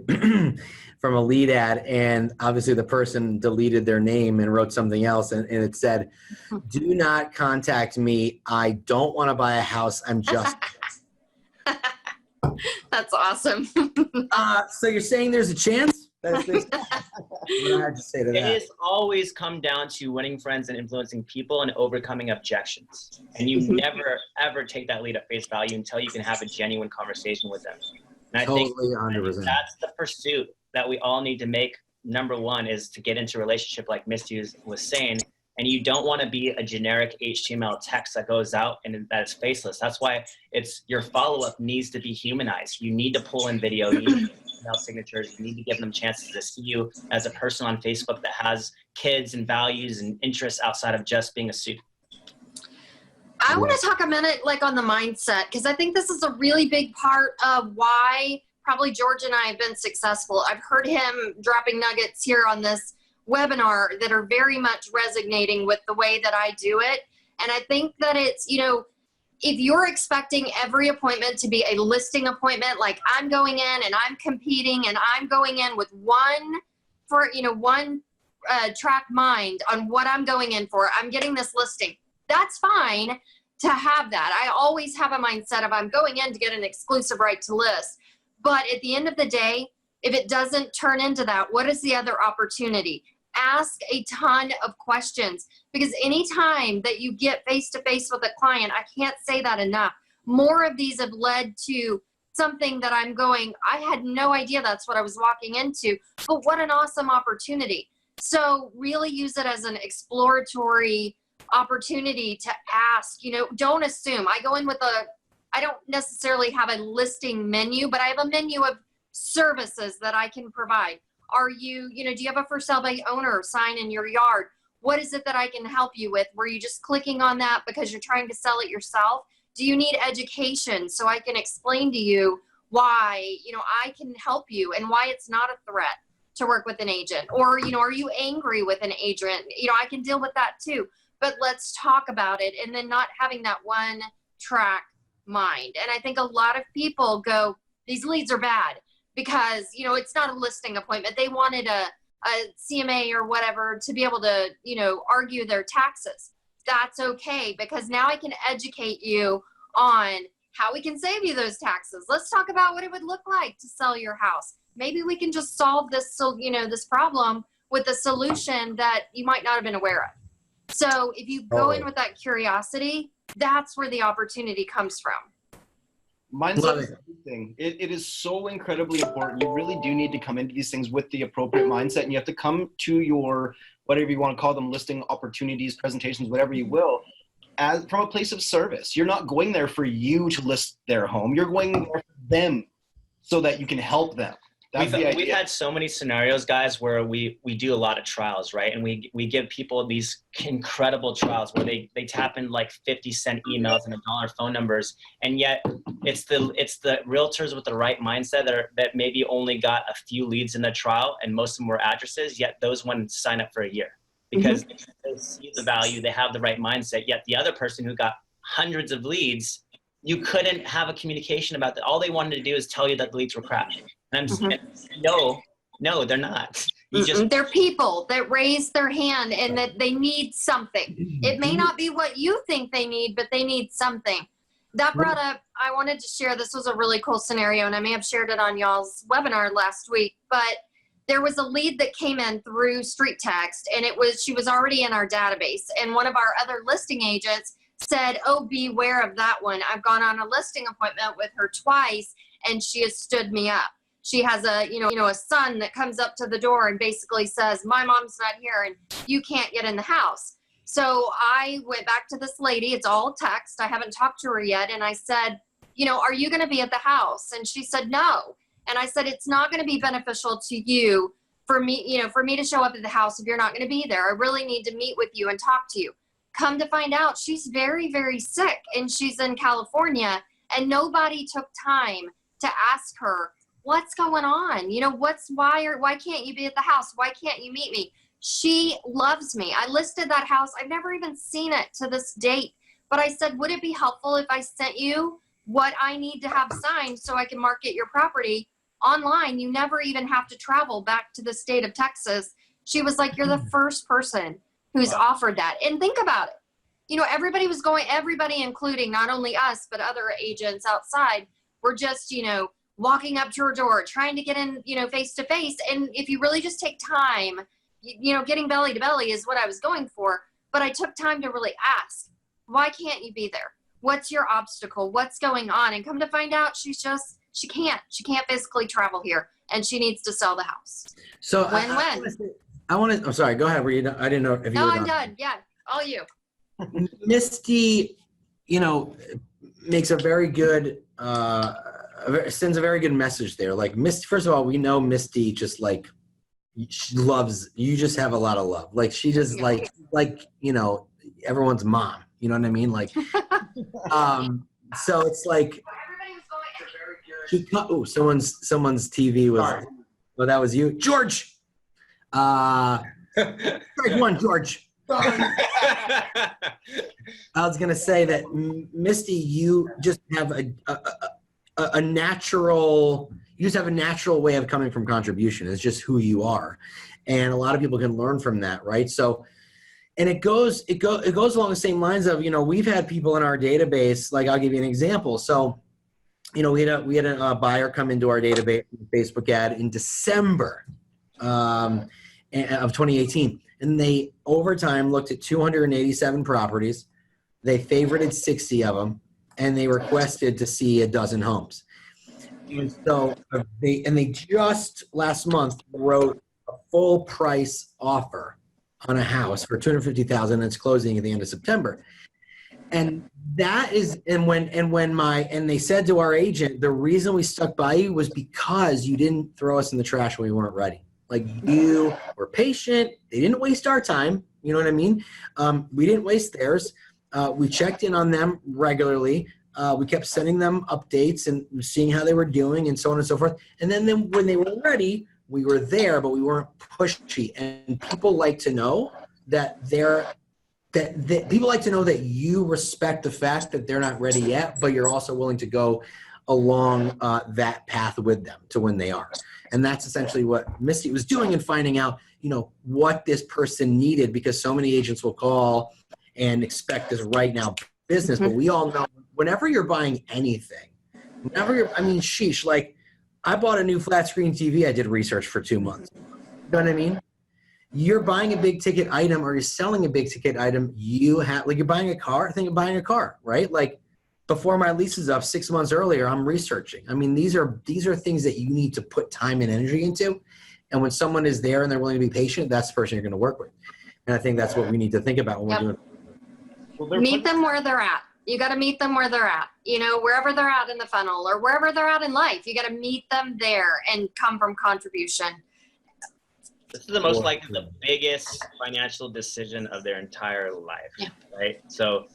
from a lead ad, and obviously the person deleted their name and wrote something else, and it said, do not contact me. I don't want to buy a house. I'm just. That's awesome. So you're saying there's a chance? What do I have to say to that? It has always come down to winning friends and influencing people and overcoming objections. And you never, ever take that lead at face value until you can have a genuine conversation with them. And I think 100%. that's the pursuit that we all need to make. Number one is to get into a relationship like Misti was saying. And you don't want to be a generic HTML text that goes out and that is faceless. That's why your follow-up needs to be humanized. You need to pull in video, you need email signatures, you need to give them chances to see you as a person on Facebook that has kids and values and interests outside of just being a suit. I want to talk a minute on the mindset, because I think this is a really big part of why probably George and I have been successful. I've heard him dropping nuggets here on this webinar that are very much resonating with the way that I do it. And I think that it's, if you're expecting every appointment to be a listing appointment, like I'm going in and I'm competing and I'm going in with one track mind on what I'm going in for, I'm getting this listing. That's fine to have that. I always have a mindset of I'm going in to get an exclusive right to list. But at the end of the day, if it doesn't turn into that, what is the other opportunity? Ask a ton of questions, because anytime that you get face-to-face with a client, I can't say that enough. More of these have led to something that I'm going, I had no idea that's what I was walking into, but what an awesome opportunity. So really use it as an exploratory opportunity to ask, don't assume. I go in with I don't necessarily have a listing menu, but I have a menu of services that I can provide. Are you, do you have a for sale by owner sign in your yard? What is it that I can help you with? Were you just clicking on that because you're trying to sell it yourself? Do you need education so I can explain to you why, I can help you and why it's not a threat to work with an agent? Or, are you angry with an agent? I can deal with that too. But let's talk about it, and then not having that one track mind. And I think a lot of people go, these leads are bad, because, it's not a listing appointment. They wanted a CMA or whatever to be able to, argue their taxes. That's okay, because now I can educate you on how we can save you those taxes. Let's talk about what it would look like to sell your house. Maybe we can just solve this, this problem with a solution that you might not have been aware of. So if you go in with that curiosity, that's where the opportunity comes from. Mindset is everything. It is so incredibly important. You really do need to come into these things with the appropriate mindset, and you have to come to your, whatever you want to call them, listing opportunities, presentations, whatever you will, as from a place of service. You're not going there for you to list their home. You're going there for them so that you can help them. We've had so many scenarios, guys, where we do a lot of trials, right? And we give people these incredible trials where they tap in like 50-cent emails and $1 phone numbers, and yet it's the realtors with the right mindset that maybe only got a few leads in the trial, and most of them were addresses, yet those ones sign up for a year because they see the value, they have the right mindset. Yet the other person who got hundreds of leads, you couldn't have a communication about that. All they wanted to do is tell you that the leads were crap. And no, they're not. They're people that raise their hand and that they need something. It may not be what you think they need, but they need something. That brought up, I wanted to share, this was a really cool scenario, and I may have shared it on y'all's webinar last week, but there was a lead that came in through street text, and she was already in our database. And one of our other listing agents said, oh, beware of that one. I've gone on a listing appointment with her twice, and she has stood me up. She has a son that comes up to the door and basically says, my mom's not here and you can't get in the house. So I went back to this lady. It's all text. I haven't talked to her yet. And I said, are you going to be at the house? And she said, no. And I said, it's not going to be beneficial to you for me to show up at the house if you're not going to be there. I really need to meet with you and talk to you. Come to find out, she's very, very sick, and she's in California, and nobody took time to ask her, what's going on? You know, why can't you be at the house? Why can't you meet me? She loves me. I listed that house. I've never even seen it to this date, but I said, would it be helpful if I sent you what I need to have signed so I can market your property online? You never even have to travel back to the state of Texas. She was like, you're the first person who's offered that. And think about it. You know, everybody, including not only us, but other agents outside, were just, you know, walking up to her door, trying to get in, you know, face to face. And if you really just take time, you know, getting belly to belly is what I was going for. But I took time to really ask, why can't you be there? What's your obstacle? What's going on? And come to find out, she can't physically travel here, and she needs to sell the house. So Win-win. I'm sorry, go ahead. Were you done? I didn't know if you No, were I'm done. Yeah, all you. Misti, you know, makes a very good, sends a very good message there. Like, Misti, first of all, we know Misti just like, she loves, you just have a lot of love. Like, she just like, you know, everyone's mom, you know what I mean? Like, so it's like, someone's TV was, Sorry. well, that was you. George! Strike one, George. I was gonna say that Misti, you just have a natural, you just have a natural way of coming from contribution. It's just who you are, and a lot of people can learn from that, right? So, and it goes along the same lines of, you know, we've had people in our database. Like, I'll give you an example. So, you know, we had a buyer come into our database Facebook ad in December of 2018. And they, over time, looked at 287 properties. They favorited 60 of them, and they requested to see a dozen homes. And so they just last month wrote a full price offer on a house for $250,000, and it's closing at the end of September. And that is, and they said to our agent, the reason we stuck by you was because you didn't throw us in the trash when we weren't ready. Like, you were patient. They didn't waste our time. You know what I mean? We didn't waste theirs. We checked in on them regularly. We kept sending them updates and seeing how they were doing and so on and so forth. And then when they were ready, we were there, but we weren't pushy. And people like to know that people like to know that you respect the fact that they're not ready yet, but you're also willing to go along that path with them to when they are. And that's essentially what Misti was doing, and finding out, you know, what this person needed, because so many agents will call and expect this right now business. But we all know, whenever you're buying anything, sheesh, like, I bought a new flat screen TV. I did research for 2 months. You know what I mean? You're buying a big ticket item, or you're selling a big ticket item. You have, like, you're buying a car. Think of buying a car, right? Like, before my lease is up 6 months earlier, I'm researching. I mean, these are things that you need to put time and energy into. And when someone is there and they're willing to be patient, that's the person you're going to work with. And I think that's what we need to think about when we're doing. Well, Meet them where they're at. You got to meet them where they're at, you know, wherever they're at in the funnel or wherever they're at in life. You got to meet them there and come from contribution. This is the most likely the biggest financial decision of their entire life, right? So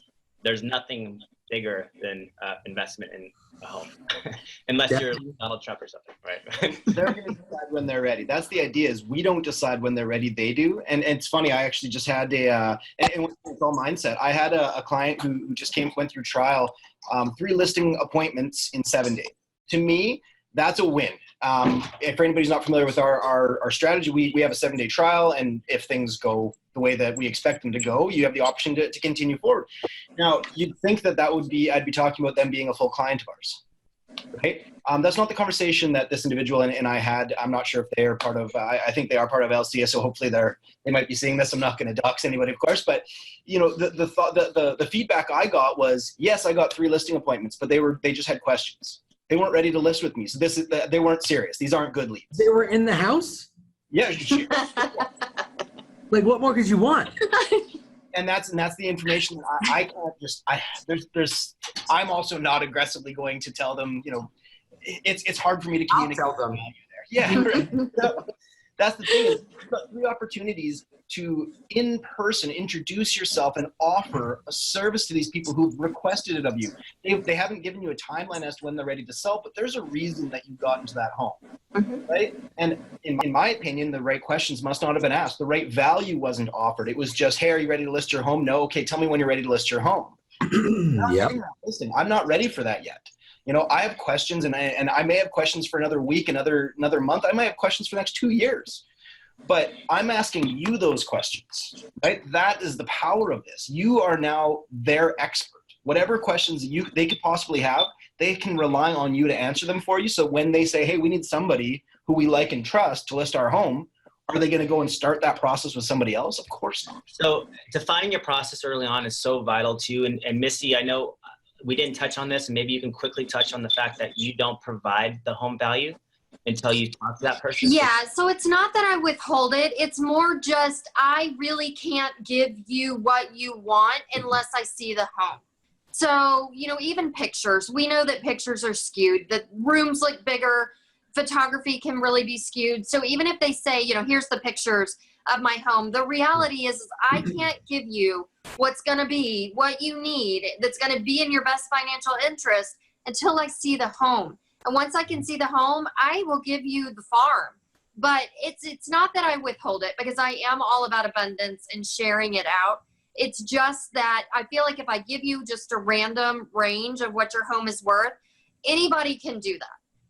there's nothing bigger than investment in a home, unless you're Donald Trump or something, right? They're going to decide when they're ready. That's the idea, is we don't decide when they're ready, they do. And it's funny, I actually just had and it's all mindset. I had a client who just went through trial, 3 listing appointments in 7 days. To me, that's a win. If for anybody's not familiar with our strategy, we have a 7-day trial, and if things go the way that we expect them to go, you have the option to continue forward. Now, you'd think that would be, I'd be talking about them being a full client of ours, right? That's not the conversation that this individual and I had. I'm not sure if they are part of, I think they are part of LCS, so hopefully they might be seeing this. I'm not going to dox anybody, of course, but you know, the feedback I got was, yes, I got 3 listing appointments, but they just had questions. They weren't ready to list with me. So they weren't serious. These aren't good leads. They were in the house? Yeah. Like, what more could you want? And that's the information that I can't just, I'm also not aggressively going to tell them, you know, it's hard for me to communicate. I'll tell them. Yeah. that's the thing. Is you've got 3 opportunities to, in person, introduce yourself and offer a service to these people who've requested it of you. They haven't given you a timeline as to when they're ready to sell, but there's a reason that you got into that home, right? And in my opinion, the right questions must not have been asked. The right value wasn't offered. It was just, hey, are you ready to list your home? No. Okay, tell me when you're ready to list your home. Yep. I'm not ready for that yet. You know, I have questions, and I may have questions for another week, another month. I might have questions for the next 2 years. But I'm asking you those questions, right? That is the power of this. You are now their expert. Whatever questions they could possibly have, they can rely on you to answer them for you. So when they say, hey, we need somebody who we like and trust to list our home, are they going to go and start that process with somebody else? Of course not. So defining your process early on is so vital too. And Misti, I know we didn't touch on this, and maybe you can quickly touch on the fact that you don't provide the home value until you talk to that person. Yeah, so it's not that I withhold it. It's more just I really can't give you what you want unless I see the home. So, you know, even pictures, we know that pictures are skewed, that rooms look bigger, photography can really be skewed. So even if they say, you know, here's the pictures of my home, the reality is I can't give you what's going to be what you need, that's going to be in your best financial interest until I see the home. And once I can see the home, I will give you the farm. But it's not that I withhold it, because I am all about abundance and sharing it out. It's just that I feel like if I give you just a random range of what your home is worth, anybody can do that.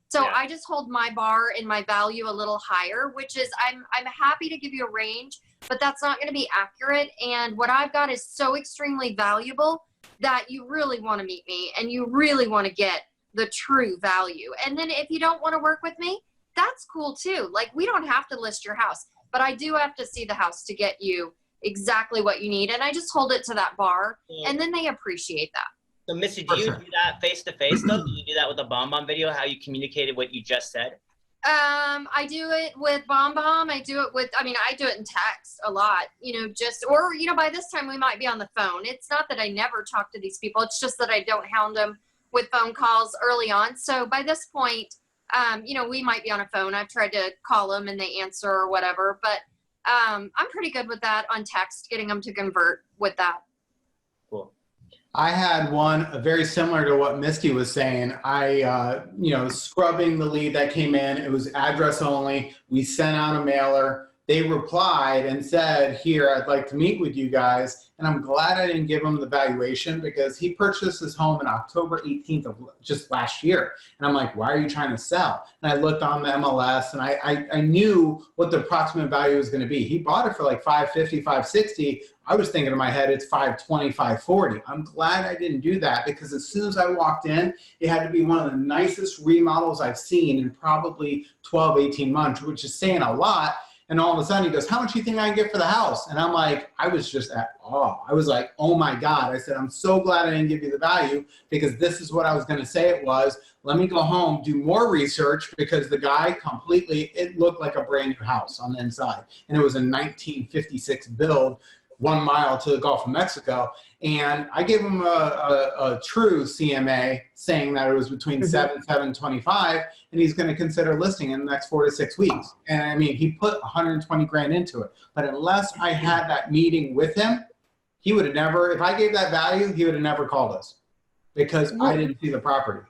So Yeah. I just hold my bar and my value a little higher, which is I'm happy to give you a range, but that's not going to be accurate. And what I've got is so extremely valuable that you really want to meet me and you really want to get the true value. And then if you don't want to work with me, that's cool too. Like, we don't have to list your house, but I do have to see the house to get you exactly what you need. And I just hold it to that bar, and then they appreciate that. So Misti, do you do that face to face though? Do you do that with a BombBomb video, how you communicated what you just said? I do it with BombBomb. I do it in text a lot, or by this time we might be on the phone. It's not that I never talk to these people. It's just that I don't hound them with phone calls early on. So by this point, we might be on a phone. I've tried to call them and they answer or whatever, but I'm pretty good with that on text, getting them to convert with that. Cool. I had one very similar to what Misti was saying. I, scrubbing the lead that came in, it was address only. We sent out a mailer. They replied and said, here, I'd like to meet with you guys. And I'm glad I didn't give him the valuation, because he purchased his home on October 18th of just last year. And I'm like, why are you trying to sell? And I looked on the MLS and I knew what the approximate value was going to be. He bought it for like $550, $560. I was thinking in my head, it's $520, $540. I'm glad I didn't do that, because as soon as I walked in, it had to be one of the nicest remodels I've seen in probably 12, 18 months, which is saying a lot. And all of a sudden he goes, how much do you think I can get for the house? And I'm like, I was just at awe. I was like, oh my God. I said, I'm so glad I didn't give you the value, because this is what I was going to say it was. Let me go home, do more research, because the guy it looked like a brand new house on the inside. And it was a 1956 build, 1 mile to the Gulf of Mexico. And I gave him a true CMA saying that it was between 7.25, and he's going to consider listing in the next 4 to 6 weeks. And I mean, he put 120 grand into it. But unless I had that meeting with him, he would have never, if I gave that value, he would have never called us, because I didn't see the property.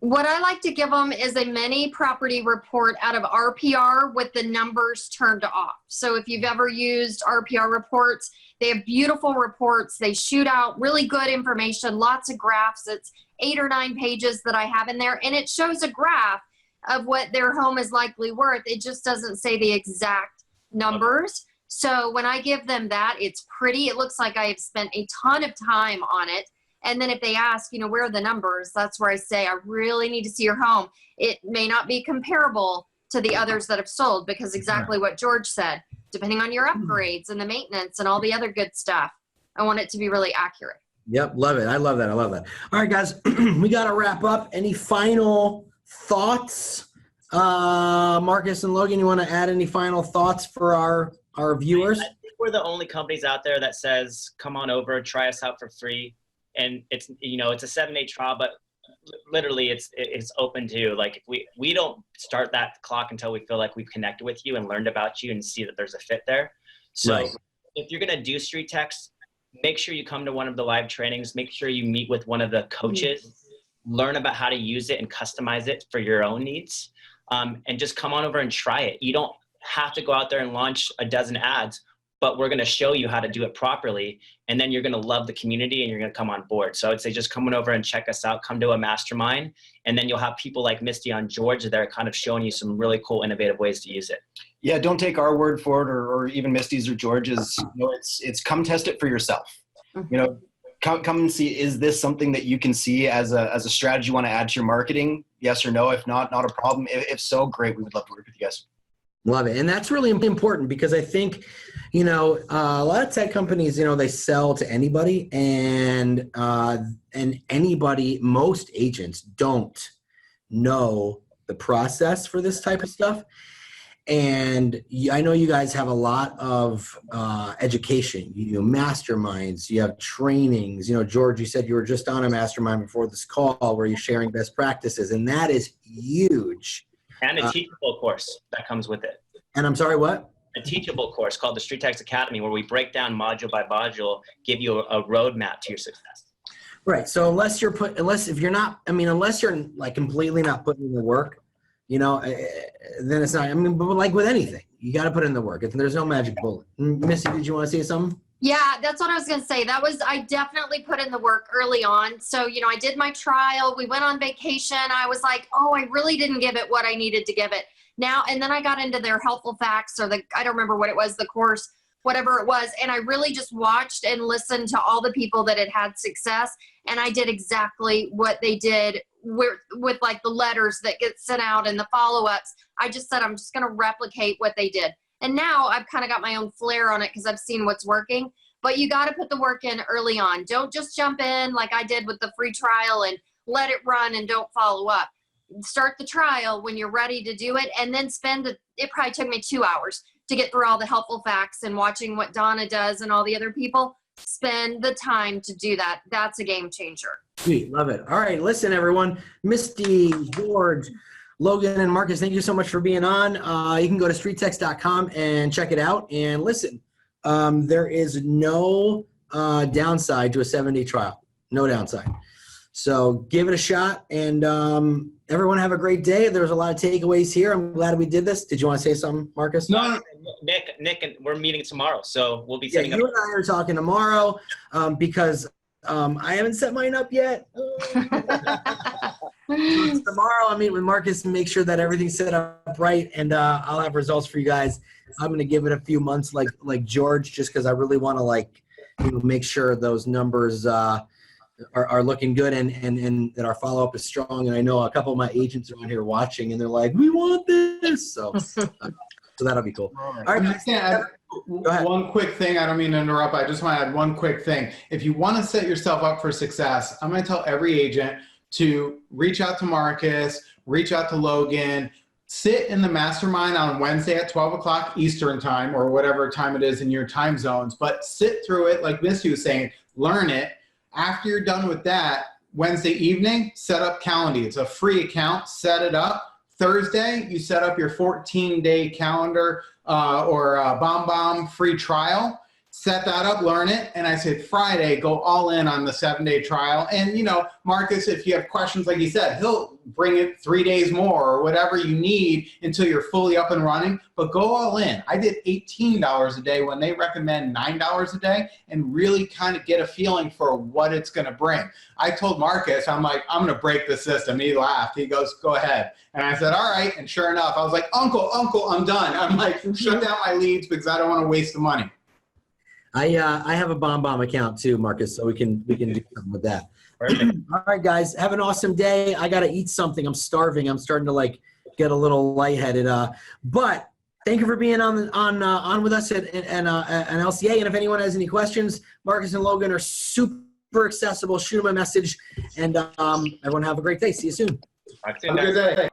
What I like to give them is a mini property report out of RPR with the numbers turned off. So if you've ever used RPR reports, they have beautiful reports. They shoot out really good information, lots of graphs. It's 8 or 9 pages that I have in there, and it shows a graph of what their home is likely worth. It just doesn't say the exact numbers. So when I give them that, it's pretty. It looks like I have spent a ton of time on it. And then if they ask, where are the numbers? That's where I say, I really need to see your home. It may not be comparable to the others that have sold, because exactly what George said, depending on your upgrades and the maintenance and all the other good stuff, I want it to be really accurate. Yep. Love it. I love that. All right, guys, we got to wrap up. Any final thoughts? Marcus and Logan, you want to add any final thoughts for our viewers? I think we're the only companies out there that says, come on over, try us out for free. And it's, it's a 7-day trial, but literally it's open to, like, if we don't start that clock until we feel like we've connected with you and learned about you and see that there's a fit there. So Right. if you're going to do street text, make sure you come to one of the live trainings, make sure you meet with one of the coaches, learn about how to use it and customize it for your own needs. And just come on over and try it. You don't have to go out there and launch a dozen ads, but we're going to show you how to do it properly. And then you're going to love the community and you're going to come on board. So I would say just come on over and check us out, come to a mastermind, and then you'll have people like Misti on George that are kind of showing you some really cool, innovative ways to use it. Yeah, don't take our word for it, or even Misti's or George's. You know, it's come test it for yourself. You know, come and see, is this something that you can see as a strategy you want to add to your marketing? Yes or no? If not, not a problem. If so, great. We would love to work with you guys. Love it. And that's really important because I think, you know, a lot of tech companies, you know, they sell to anybody, and anybody, most agents don't know the process for this type of stuff. And I know you guys have a lot of education, you do masterminds, you have trainings. You know, George, you said you were just on a mastermind before this call where you're sharing best practices, and that is huge. And a teachable course that comes with it. And I'm sorry, what? A teachable course called the Street Text Academy, where we break down module by module, give you a roadmap to your success. Right. So unless you're like completely not putting in the work, you know, then it's not. I mean, but like with anything, you got to put in the work. There's no magic bullet. Misti, did you want to say something? Yeah, that's what I was going to say. I definitely put in the work early on. So, you know, I did my trial. We went on vacation. I was like, oh, I really didn't give it what I needed to give it. Now, and then I got into their helpful facts, or I don't remember what it was, the course, whatever it was. And I really just watched and listened to all the people that had success. And I did exactly what they did with like the letters that get sent out and the follow-ups. I just said, I'm just going to replicate what they did. And now I've kind of got my own flair on it because I've seen what's working. But you got to put the work in early on. Don't just jump in like I did with the free trial and let it run and don't follow up. Start the trial when you're ready to do it, and then it probably took me 2 hours to get through all the helpful facts and watching what Donna does and all the other people. Spend the time to do that. That's a game changer. Sweet. Love it. All right. Listen, everyone. Misti, George, Logan, and Marcus, thank you so much for being on. You can go to streettext.com and check it out. And listen, there is no downside to a 7-day trial. No downside. So give it a shot, and everyone have a great day. There was a lot of takeaways here. I'm glad we did this. Did you want to say something, Marcus? No. Nick, and we're meeting tomorrow, so we'll be setting up. You and I are talking tomorrow because I haven't set mine up yet. Tomorrow I'll meet with Marcus and make sure that everything's set up right, and I'll have results for you guys. I'm going to give it a few months like George, just because I really want to make sure those numbers are looking good and that our follow-up is strong. And I know a couple of my agents are on here watching, and they're like, we want this. So that'll be cool. All right, guys. Go ahead. One quick thing. I don't mean to interrupt. I just want to add one quick thing. If you want to set yourself up for success, I'm going to tell every agent to reach out to Marcus, reach out to Logan, sit in the mastermind on Wednesday at 12 o'clock Eastern time, or whatever time it is in your time zones, but sit through it. Like Misti was saying, learn it. After you're done with that, Wednesday evening, set up Calendly. It's a free account. Set it up. Thursday, you set up your 14-day calendar or BombBomb free trial. Set that up, learn it. And I said Friday, go all in on the 7-day trial. And, you know, Marcus, if you have questions, like you said, he'll bring it 3 days more or whatever you need until you're fully up and running. But go all in. I did $18 a day when they recommend $9 a day, and really kind of get a feeling for what it's going to bring. I told Marcus, I'm like, I'm going to break the system. He laughed. He goes, go ahead. And I said, all right. And sure enough, I was like, Uncle, I'm done. I'm like, shut down my leads because I don't want to waste the money. I have a BombBomb account too, Marcus, so we can do something with that. All right, guys, have an awesome day. I gotta eat something. I'm starving. I'm starting to get a little lightheaded. But thank you for being on with us at LCA. And if anyone has any questions, Marcus and Logan are super accessible. Shoot them a message, and everyone have a great day. See you soon. Have a good day.